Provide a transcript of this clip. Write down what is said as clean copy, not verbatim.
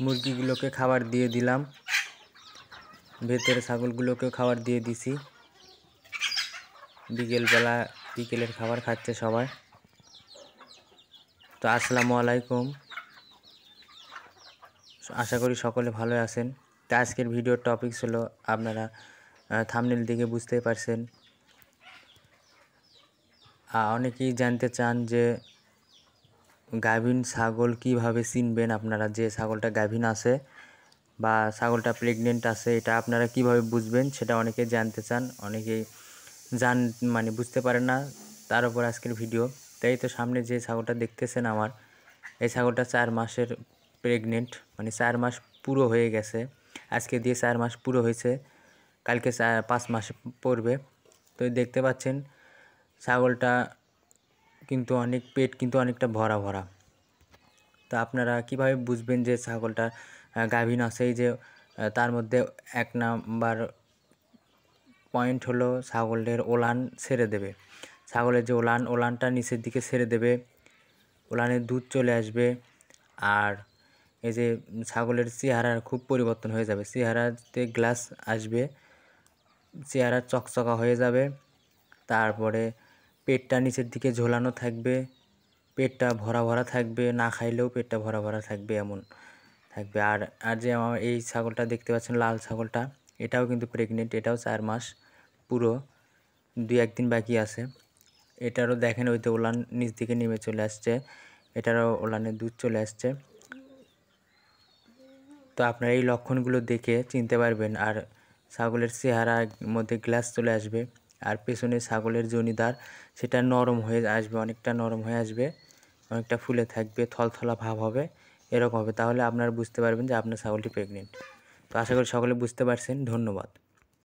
মুরগিগুলোকে খাবার দিয়ে দিলাম, ভেতরে ছাগলগুলোকেও খাবার দিয়ে দিছি। বিকেলের খাবার খাচ্ছে সবাই। তো আসসালামু আলাইকুম, আশা করি সকলে ভালো আছেন। তো আজকের ভিডিওর টপিক হলো, আপনারা থাম্বনেল দেখে বুঝতেই পারছেন, অনেকেই জানতে চান যে গাভীন ছাগল কিভাবে চিনবেন। আপনারা যে ছাগলটা গাভীন আছে বা ছাগলটা প্রেগনেন্ট আছে, এটা আপনারা কিভাবে বুঝবেন সেটা অনেকেই জানতে চান। অনেকেই বুঝতে পারেন না, তার উপর আজকের ভিডিও। তাই তো সামনে যে ছাগলটা দেখতেছেন আমার, এই ছাগলটা 4 মাসের প্রেগনেন্ট, 4 মাস পুরো হয়ে গেছে। আজকে দিয়ে 4 মাস পুরো হয়েছে, কালকে 5 মাস পড়বে। তো দেখতে পাচ্ছেন ছাগলটা কিন্তু পেট কিন্তু অনেকটা ভরা ভরা। তো আপনারা কিভাবে বুঝবেন যে ছাগলটা গাভীন আছে? এই যে তার মধ্যে 1 নাম্বার পয়েন্ট হলো ছাগলের ওলান ছেড়ে দেবে। ছাগলের যে ওলানটা নিচের দিকে ছেড়ে দেবে, ওলানের দুধ চলে আসবে। আর এই যে ছাগলের চেহারার খুব পরিবর্তন হয়ে যাবে, চেহারাতে গ্লাস আসবে, চেহারা চকচকা হয়ে যাবে। তারপরে পেটটা নিচের দিকে ঝোলানো থাকবে, পেটটা ভরা ভরা থাকবে, না খাইলেও পেটটা ভরা ভরা থাকবে, এমন থাকবে। আর যে আমার এই ছাগলটা দেখতে পাচ্ছেন, লাল ছাগলটা, এটাও কিন্তু প্রেগনেন্ট, এটাও 4 মাস পুরো, 2-1 দিন বাকি আছে। এটারও দেখেন, ওই তো ওলান নিচ দিকে নেমে চলে আসছে, এটারও ওলানের দুধ চলে আসছে। তো আপনারা এই লক্ষণগুলো দেখে চিনতে পারবেন। আর ছাগলের চেহারার মধ্যে গ্লাস চলে আসবে, আর পেছনে ছাগলের জনিদার সেটা নরম হয়ে আসবে, অনেকটা নরম হয়ে আসবে, অনেকটা ফুলে থাকবে, থলথলা ভাব হবে, এরকম হবে। তাহলে আপনারা বুঝতে পারবেন যে আপনার ছাগলটি প্রেগনেন্ট। তো আশা করি সকলে বুঝতে পারছেন। ধন্যবাদ।